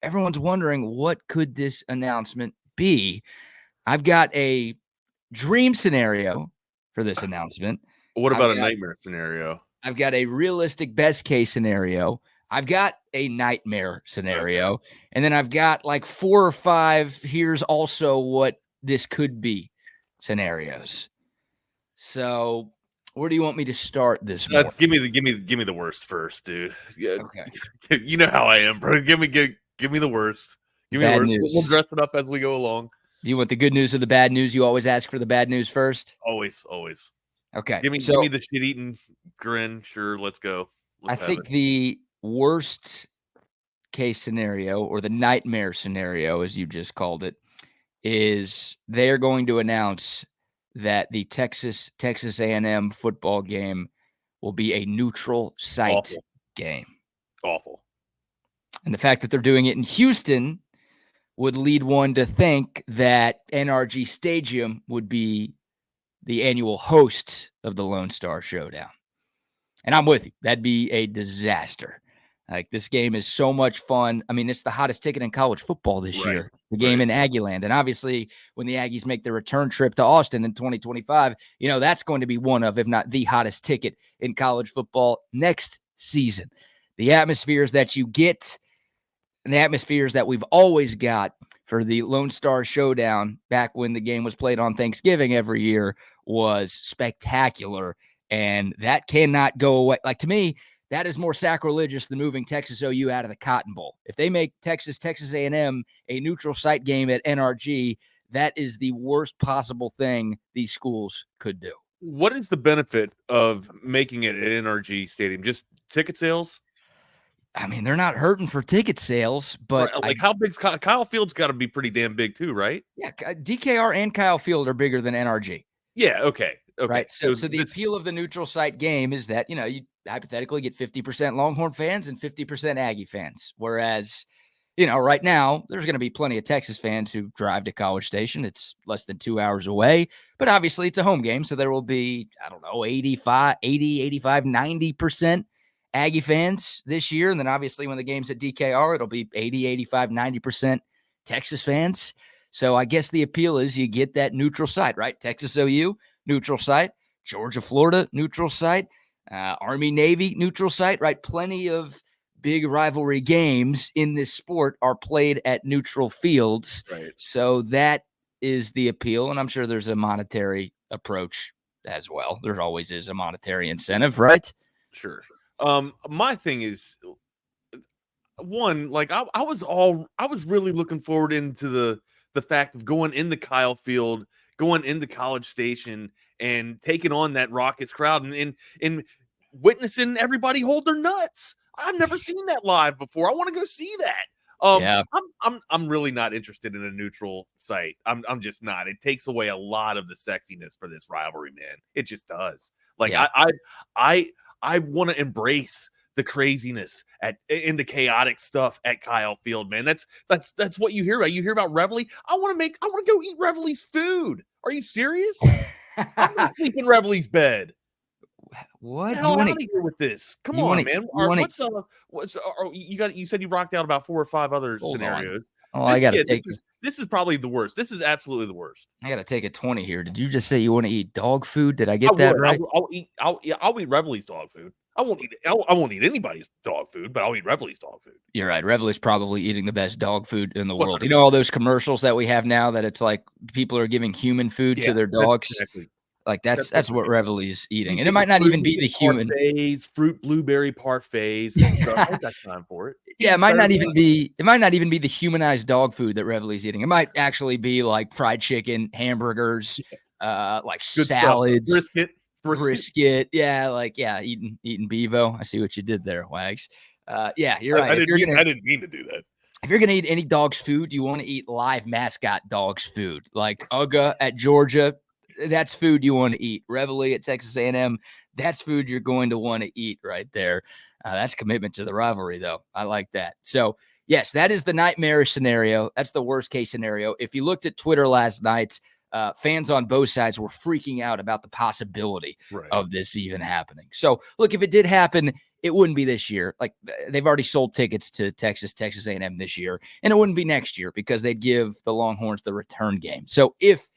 everyone's wondering, what could this announcement be? I've got a dream scenario for this announcement. What about a nightmare scenario? I've got a realistic best case scenario. I've got a nightmare scenario. Okay. And then I've got like 4 or 5. Here's also what this could be scenarios. So where do you want me to start this morning? Give me the worst first, dude. Yeah, okay. You know how I am, bro. Give me the worst. Give me the worst. News. We'll dress it up as we go along. Do you want the good news or the bad news? You always ask for the bad news first? Always. Okay. Give me the shit-eating grin. Sure, let's go. I think the worst case scenario, or the nightmare scenario, as you just called it, is they're going to announce that the Texas A&M football game will be a neutral site game. Awful. And the fact that they're doing it in Houston would lead one to think that NRG Stadium would be the annual host of the Lone Star Showdown. And I'm with you. That'd be a disaster. Like, this game is so much fun. I mean, it's the hottest ticket in college football this year, the game in Aggieland. And obviously, when the Aggies make their return trip to Austin in 2025, that's going to be one of, if not the hottest ticket in college football next season. The atmospheres that you get and the atmospheres that we've always got for the Lone Star Showdown back when the game was played on Thanksgiving every year was spectacular. And that cannot go away. Like, to me, that is more sacrilegious than moving Texas OU out of the Cotton Bowl. If they make Texas A&M a neutral site game at NRG, that is the worst possible thing these schools could do. What is the benefit of making it at NRG Stadium? Just ticket sales? I mean, they're not hurting for ticket sales, but how big's Kyle Field's got to be pretty damn big too, right? Yeah, DKR and Kyle Field are bigger than NRG. Yeah, okay. Right. So the appeal of the neutral site game is that, you hypothetically get 50% Longhorn fans and 50% Aggie fans. Whereas, right now there's going to be plenty of Texas fans who drive to College Station. It's less than 2 hours away, but obviously it's a home game. So there will be, 85, 90% Aggie fans this year. And then obviously when the game's at DKR, it'll be 80, 85, 90% Texas fans. So I guess the appeal is you get that neutral site, right? Texas OU, neutral site. Georgia, Florida, neutral site. Army, Navy, neutral site, right? Plenty of big rivalry games in this sport are played at neutral fields. Right. So that is the appeal. And I'm sure there's a monetary approach as well. There always is a monetary incentive, right? Sure. My thing is, one, like I was really looking forward into the fact of going into Kyle Field, going into College Station, and taking on that raucous crowd and witnessing everybody hold their nuts. I've never seen that live before. I want to go see that. Yeah. I'm really not interested in a neutral site. I'm just not. It takes away a lot of the sexiness for this rivalry, man. It just does. Like, yeah. I want to embrace the craziness and the chaotic stuff at Kyle Field, man. That's what you hear about. You hear about Reveille. I want to go eat Reveille's food. Are you serious? I'm gonna sleep in Reveille's bed. What? Get the hell out of here with this? Come on, man. You said you rocked out about 4 or 5 other scenarios. This is probably the worst. This is absolutely the worst. I got to take a 20 here. Did you just say you want to eat dog food? Did I get that right? I'll eat Reveille's dog food. I won't eat anybody's dog food, but I'll eat Reveille's dog food. You're right. Reveille's probably eating the best dog food in the world. You know all those commercials that we have now that it's like people are giving human food to their dogs? Exactly. Like that's what Reveille's eating. And it might not even be the human. Fruit blueberry parfaits and stuff. I got time for it. Yeah, it might not even be the humanized dog food that Reveille's eating. It might actually be like fried chicken, hamburgers, like good salads, brisket. Yeah, eating bevo. I see what you did there, Wags. Yeah, you're right. I didn't mean to do that. If you're going to eat any dog's food, you want to eat live mascot dog's food, like Uga at Georgia. That's food you want to eat. Reveille at Texas A&M, that's food you're going to want to eat right there. That's commitment to the rivalry, though. I like that. So, yes, that is the nightmare scenario. That's the worst case scenario. If you looked at Twitter last night, fans on both sides were freaking out about the possibility of this even happening. So, look, if it did happen, it wouldn't be this year. Like they've already sold tickets to Texas A&M this year, and it wouldn't be next year because they'd give the Longhorns the return game. So if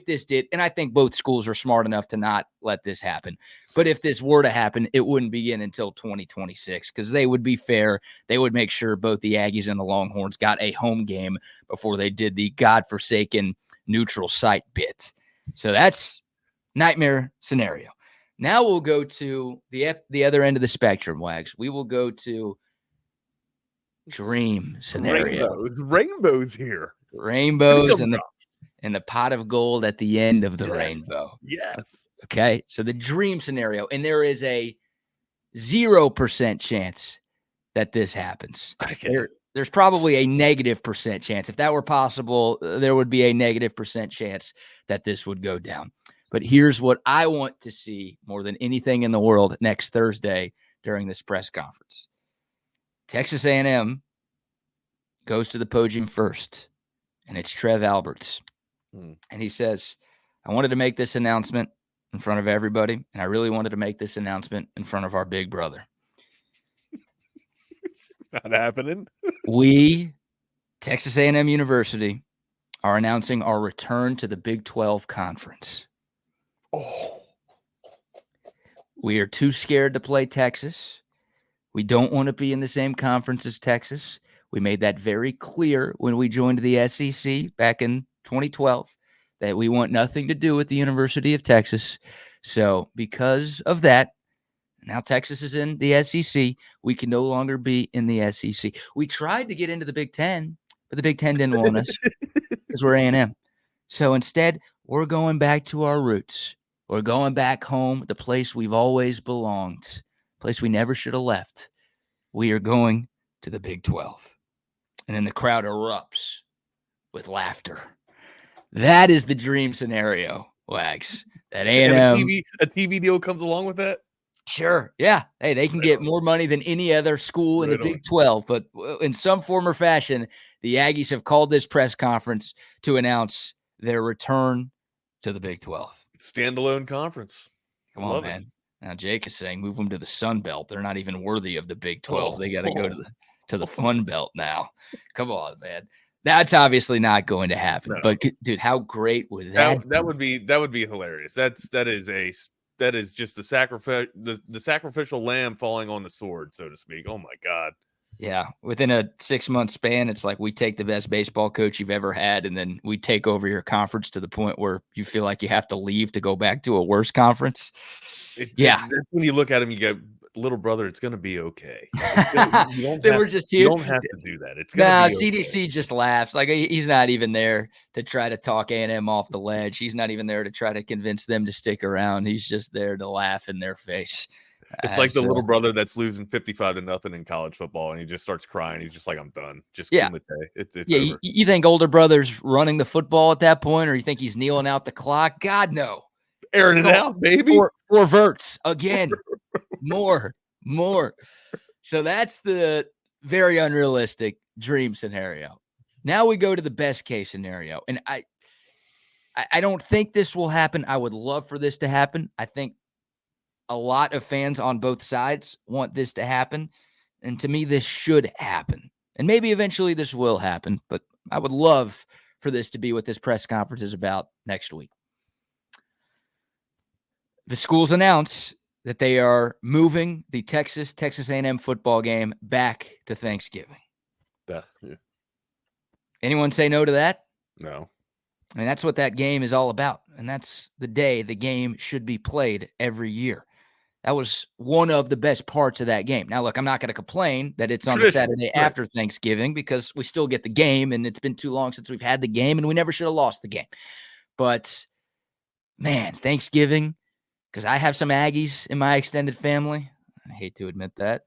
this did, and I think both schools are smart enough to not let this happen, but if this were to happen, it wouldn't begin until 2026 because they would be fair. They would make sure both the Aggies and the Longhorns got a home game before they did the godforsaken neutral site bit. So that's nightmare scenario. Now we'll go to the other end of the spectrum, Wags. We will go to dream scenario. Rainbows here. Rainbows and the pot of gold at the end of the rainbow. Yes. Okay. So the dream scenario, and there is a 0% chance that this happens. Okay. There's probably a -% chance. If that were possible, there would be a -% chance that this would go down. But here's what I want to see more than anything in the world next Thursday during this press conference. Texas A&M goes to the podium first, and it's Trev Alberts. And he says, I wanted to make this announcement in front of everybody, and I really wanted to make this announcement in front of our big brother. It's not happening. We, Texas A&M University, are announcing our return to the Big 12 Conference. Oh. We are too scared to play Texas. We don't want to be in the same conference as Texas. We made that very clear when we joined the SEC back in 2012 that we want nothing to do with the University of Texas. So because of that, now Texas is in the SEC. We can no longer be in the SEC. We tried to get into the Big Ten, but the Big Ten didn't want us because we're A&M. So instead, we're going back to our roots. We're going back home, the place we've always belonged, place we never should have left. We are going to the Big 12. And then the crowd erupts with laughter. That is the dream scenario, Wags. That A&M. And a TV deal comes along with that? Sure. Yeah. Hey, they can get more money than any other school in the Big 12. But in some form or fashion, the Aggies have called this press conference to announce their return to the Big 12. Standalone conference. Come on, man. Now Jake is saying move them to the Sun Belt. They're not even worthy of the Big 12. They got to go to the Fun Belt now. Come on, man. That's obviously not going to happen. No. But dude, how great would that be? That would be hilarious. That is just the sacrificial lamb falling on the sword, so to speak. Oh my God. Yeah. Within a 6-month span, it's like we take the best baseball coach you've ever had, and then we take over your conference to the point where you feel like you have to leave to go back to a worse conference. That's when you look at him, you go, little brother, it's going to be okay. You don't have to do that. It's going to be CDC just laughs. Like he's not even there to try to talk A&M off the ledge. He's not even there to try to convince them to stick around. He's just there to laugh in their face. It's like the little brother that's losing 55-0 in college football, and he just starts crying. He's just like, I'm done. Just Kumite. It's over. You think older brother's running the football at that point, or you think he's kneeling out the clock? God, no. Airing it out, baby. Four verts again. more. So that's the very unrealistic dream scenario. Now we go to the best case scenario. And I don't think this will happen. I would love for this to happen. I think a lot of fans on both sides want this to happen. And to me, this should happen. And maybe eventually this will happen. But I would love for this to be what this press conference is about next week. The schools announce that they are moving the Texas A&M football game back to Thanksgiving. Anyone say no to that? No. I mean, that's what that game is all about. And that's the day the game should be played every year. That was one of the best parts of that game. Now, look, I'm not going to complain that it's on the Saturday after Thanksgiving because we still get the game, and it's been too long since we've had the game, and we never should have lost the game. But, man, Thanksgiving, because I have some Aggies in my extended family. I hate to admit that.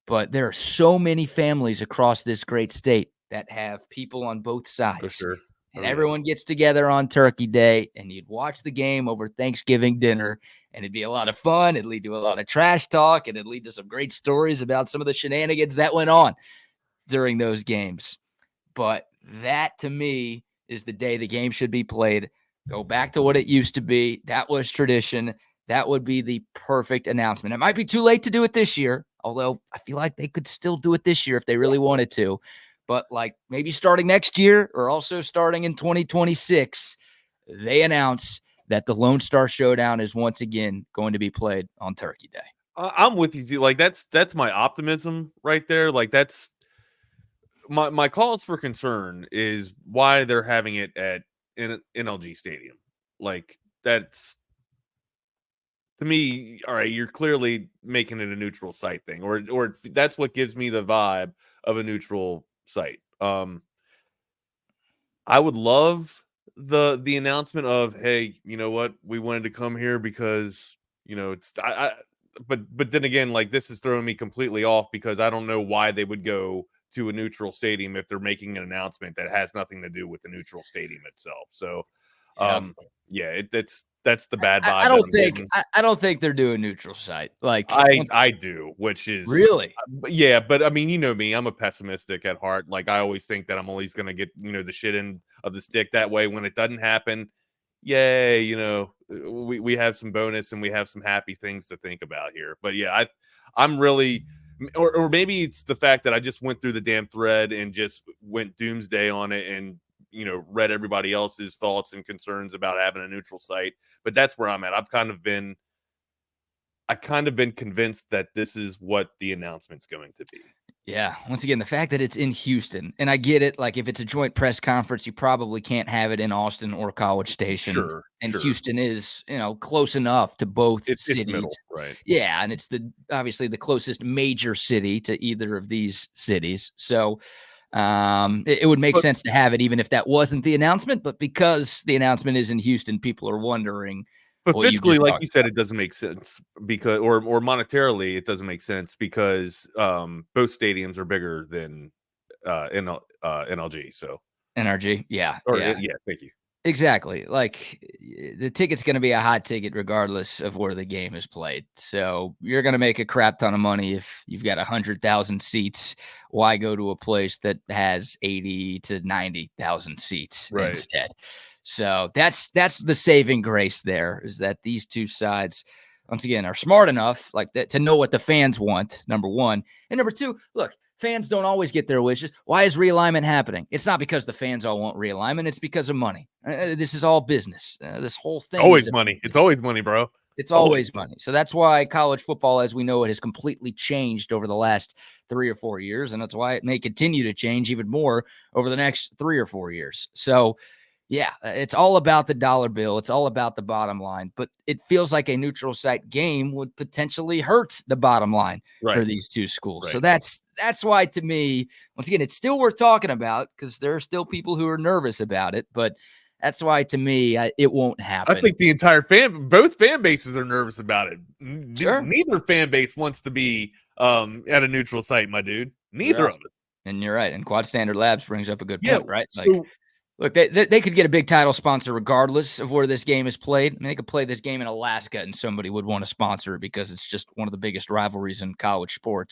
But there are so many families across this great state that have people on both sides. For sure. And everyone gets together on Turkey Day, and you'd watch the game over Thanksgiving dinner, and it'd be a lot of fun. It'd lead to a lot of trash talk, and it'd lead to some great stories about some of the shenanigans that went on during those games. But that, to me, is the day the game should be played. Go back to what it used to be. That was tradition. That would be the perfect announcement. It might be too late to do it this year. although I feel like they could still do it this year if they really wanted to. But like maybe starting next year or also starting in 2026, they announce that the Lone Star Showdown is once again going to be played on Turkey Day. I'm with you too. Like that's my optimism right there. Like that's my cause for concern is why they're having it at NLG Stadium. Like that's to me, all right, you're clearly making it a neutral site thing, or that's what gives me the vibe of a neutral site. I would love the announcement of, hey, you know what, we wanted to come here because it's but then again, like this is throwing me completely off because I don't know why they would go to a neutral stadium if they're making an announcement that has nothing to do with the neutral stadium itself. So, Yeah. yeah, that's the bad I vibe that don't I'm think getting. I don't think they're doing neutral site. Like I do, which is really. yeah, but I mean, you know me, I'm a pessimistic at heart. Like I always think that I'm always gonna get the shit end of the stick that way. When it doesn't happen, yay, we have some bonus and we have some happy things to think about here. But yeah, I'm really, or maybe it's the fact that I just went through the damn thread and just went doomsday on it and read everybody else's thoughts and concerns about having a neutral site. But that's where I'm at. I kind of been convinced that this is what the announcement's going to be. Yeah. Once again, the fact that it's in Houston, and I get it. Like if it's a joint press conference, you probably can't have it in Austin or College Station. Sure, And sure. Houston is, close enough to both It's cities. middle, right? Yeah, and it's obviously the closest major city to either of these cities. So it would make But sense to have it even if that wasn't the announcement. But because the announcement is in Houston, people are wondering but what you fiscally, just like talked you said, about. it doesn't make sense because or monetarily it doesn't make sense because both stadiums are bigger than NLG. So NRG. Yeah, or yeah. yeah, thank you. Exactly. Like the ticket's going to be a hot ticket regardless of where the game is played. So you're going to make a crap ton of money if you've got 100,000 seats. Why go to a place that has 80 to 90,000 seats Right. instead? So that's the saving grace there is that these two sides, once again, are smart enough like that to know what the fans want. Number one, and number two, look, fans don't always get their wishes. Why is realignment happening? It's not because the fans all want realignment. It's because of money. This is all business. This whole It's thing is always a money. It's business. always money, bro. It's Always. always money. So that's why college football, as we know it, has completely changed over the last 3 or 4 years. And that's why it may continue to change even more over the next 3 or 4 years. So yeah, it's all about the dollar bill. It's all about the bottom line. But it feels like a neutral site game would potentially hurt the bottom line for Right. these two schools. So Right. that's why, to me, once again, it's still worth talking about because there are still people who are nervous about it. But that's why, to me, it won't happen. I think the entire both fan bases are nervous about it. Sure. Neither fan base wants to be at a neutral site, my dude. Neither of us. And you're right. And Quad Standard Labs brings up a good Yeah. point, right? So, Like, look, they could get a big title sponsor regardless of where this game is played. I mean, they could play this game in Alaska and somebody would want to sponsor it because it's just one of the biggest rivalries in college sports.